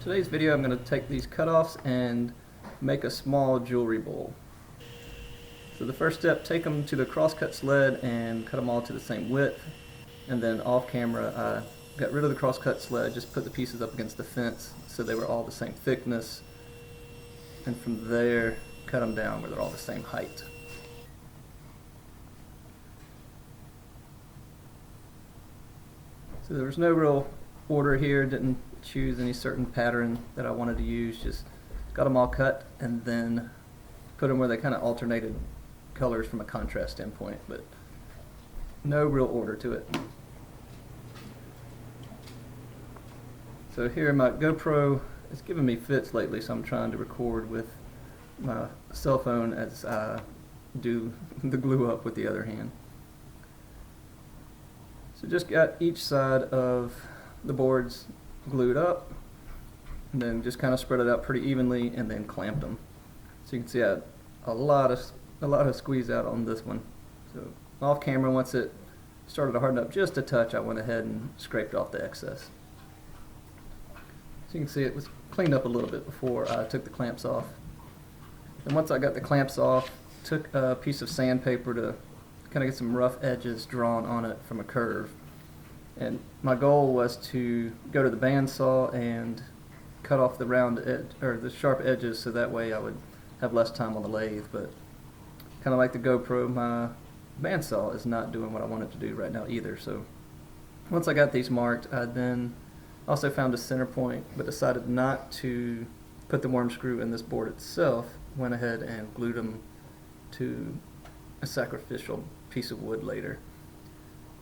Today's video I'm going to take these cutoffs and make a small jewelry bowl. So the first step, take them to the crosscut sled and cut them all to the same width, and then off camera I got rid of the crosscut sled, just put the pieces up against the fence so they were all the same thickness, and from there cut them down where they're all the same height. So there was no real order here, didn't choose any certain pattern that I wanted to use, just got them all cut and then put them where they kind of alternated colors from a contrast standpoint, but no real order to it. So here my GoPro is giving me fits lately, so I'm trying to record with my cell phone as I do the glue up with the other hand. So just got each side of the boards glued up, and then just kind of spread it out pretty evenly, and then clamped them. So you can see I had a lot of squeeze out on this one. So off camera, once it started to harden up just a touch, I went ahead and scraped off the excess. So you can see it was cleaned up a little bit before I took the clamps off. And once I got the clamps off, took a piece of sandpaper to kind of get some rough edges drawn on it from a curve. And my goal was to go to the bandsaw and cut off the round edge, or the sharp edges, so that way I would have less time on the lathe. But kind of like the GoPro, my bandsaw is not doing what I want it to do right now either. So once I got these marked, I then also found a center point, but decided not to put the worm screw in this board itself. Went ahead and glued them to a sacrificial piece of wood later.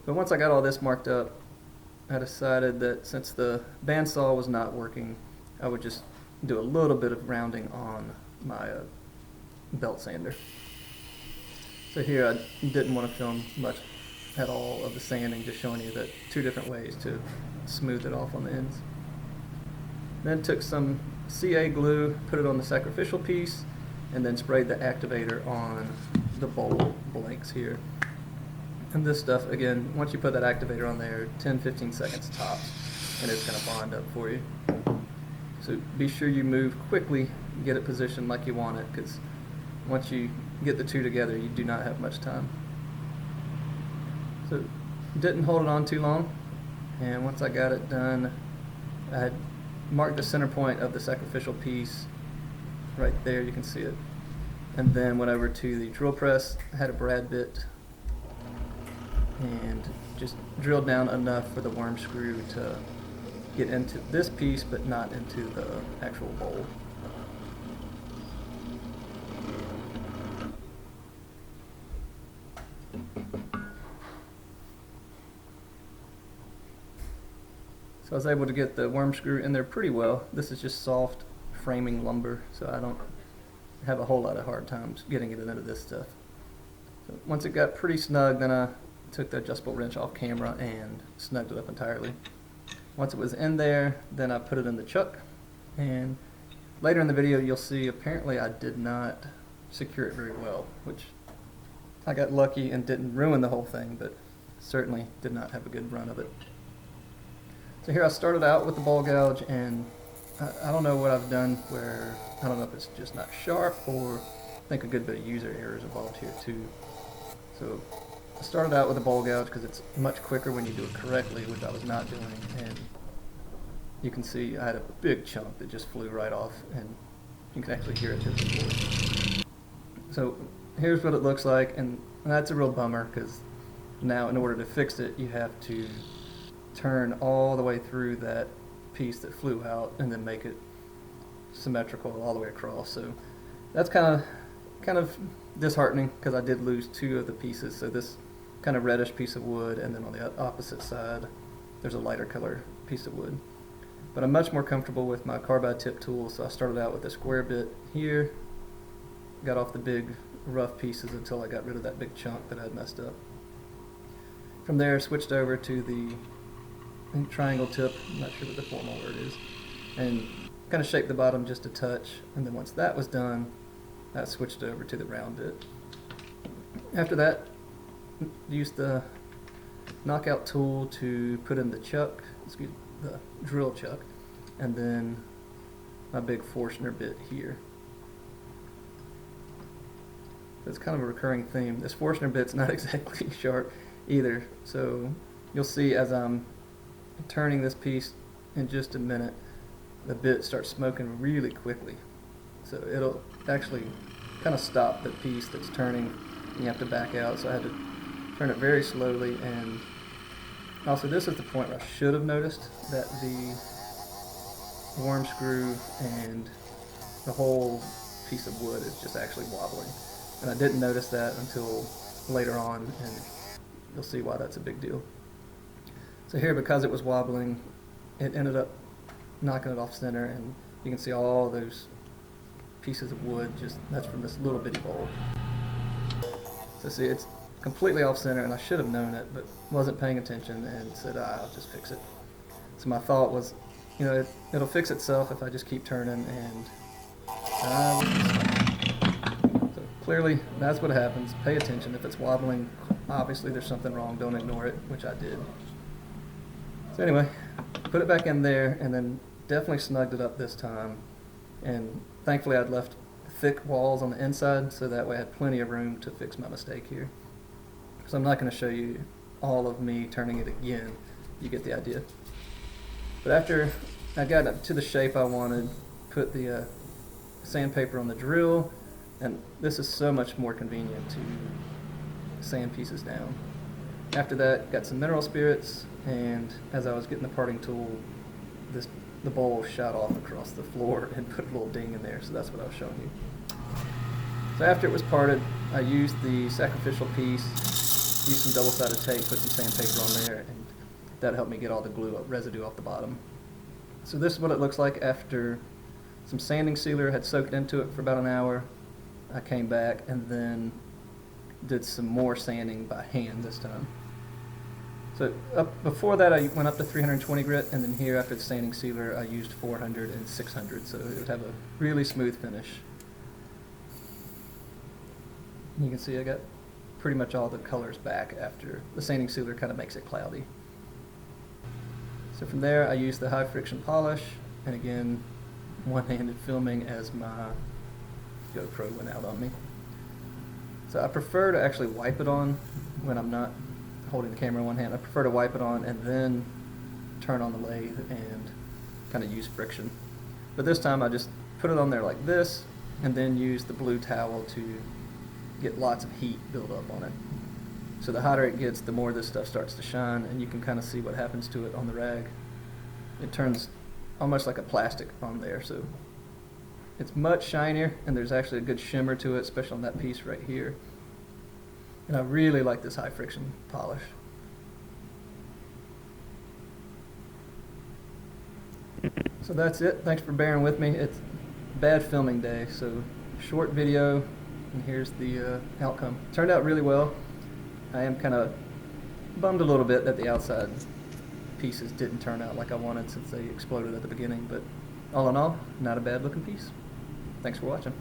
But once I got all this marked up, I decided that since the bandsaw was not working, I would just do a little bit of rounding on my belt sander. So here I didn't want to film much at all of the sanding, just showing you that two different ways to smooth it off on the ends. Then took some CA glue, put it on the sacrificial piece, and then sprayed the activator on the bowl blanks here. And this stuff, again, once you put that activator on there, 10-15 seconds tops, and it's going to bond up for you. So be sure you move quickly, get it positioned like you want it, because once you get the two together, you do not have much time. So didn't hold it on too long, and once I got it done, I had marked the center point of the sacrificial piece right there, you can see it, and then went over to the drill press, had a brad bit, and just drilled down enough for the worm screw to get into this piece but not into the actual bowl. So I was able to get the worm screw in there pretty well. This is just soft framing lumber, so I don't have a whole lot of hard times getting it into this stuff. So once it got pretty snug, then I took the adjustable wrench off camera and snugged it up entirely. Once it was in there, then I put it in the chuck, and later in the video you'll see apparently I did not secure it very well, which I got lucky and didn't ruin the whole thing, but certainly did not have a good run of it. So here I started out with the ball gouge, and I don't know what I've done where, I don't know if it's just not sharp, or I think a good bit of user error is involved here too. So I started out with a ball gouge because it's much quicker when you do it correctly, which I was not doing, and you can see I had a big chunk that just flew right off, and you can actually hear it hit the floor. So here's what it looks like, and that's a real bummer, because now in order to fix it you have to turn all the way through that piece that flew out and then make it symmetrical all the way across. So that's kind of disheartening, because I did lose two of the pieces. So this kind of reddish piece of wood, and then on the opposite side there's a lighter color piece of wood. But I'm much more comfortable with my carbide tip tool, so I started out with a square bit here, got off the big rough pieces until I got rid of that big chunk that I had messed up. From there switched over to the triangle tip, I'm not sure what the formal word is, and kind of shaped the bottom just a touch, and then once that was done, I switched over to the round bit. After that, used the knockout tool to put in the chuck, the drill chuck, and then my big Forstner bit here. It's kind of a recurring theme. This Forstner bit's not exactly sharp either, so you'll see as I'm turning this piece in just a minute, the bit starts smoking really quickly. So it'll actually kind of stop the piece that's turning, and you have to back out. So I had to turn it very slowly, and also this is the point where I should have noticed that the worm screw and the whole piece of wood is just actually wobbling. And I didn't notice that until later on, and you'll see why that's a big deal. So here, because it was wobbling, it ended up knocking it off center, and you can see all those pieces of wood, that's from this little bitty bowl. So see, it's completely off center, and I should have known it, but wasn't paying attention and said, I'll just fix it. So my thought was, it'll fix itself if I just keep turning, and so clearly that's what happens. Pay attention. If it's wobbling, obviously there's something wrong. Don't ignore it, which I did. So anyway, put it back in there, and then definitely snugged it up this time. And thankfully I'd left thick walls on the inside, so that way I had plenty of room to fix my mistake here. So I'm not going to show you all of me turning it again. You get the idea. But after I got up to the shape I wanted, put the sandpaper on the drill, and this is so much more convenient to sand pieces down. After that, got some mineral spirits, and as I was getting the parting tool, the bowl shot off across the floor and put a little ding in there, so that's what I was showing you. So after it was parted, I used the sacrificial piece, used some double-sided tape, put some sandpaper on there, and that helped me get all the glue residue off the bottom. So this is what it looks like after some sanding sealer had soaked into it for about an hour. I came back and then did some more sanding by hand this time. So before that I went up to 320 grit, and then here after the sanding sealer I used 400 and 600, so it would have a really smooth finish. You can see I got pretty much all the colors back after the sanding sealer kind of makes it cloudy. So from there I used the high friction polish, and again one-handed filming as my GoPro went out on me. So I prefer to actually wipe it on when I'm not holding the camera in one hand. I prefer to wipe it on and then turn on the lathe and kind of use friction. But this time I just put it on there like this, and then use the blue towel to get lots of heat build up on it. So the hotter it gets, the more this stuff starts to shine, and you can kind of see what happens to it on the rag. It turns almost like a plastic on there, so it's much shinier, and there's actually a good shimmer to it, especially on that piece right here. And I really like this high friction polish. So that's it. Thanks for bearing with me. It's a bad filming day, so short video, and here's the outcome. Turned out really well. I am kind of bummed a little bit that the outside pieces didn't turn out like I wanted since they exploded at the beginning, but all in all, not a bad looking piece. Thanks for watching.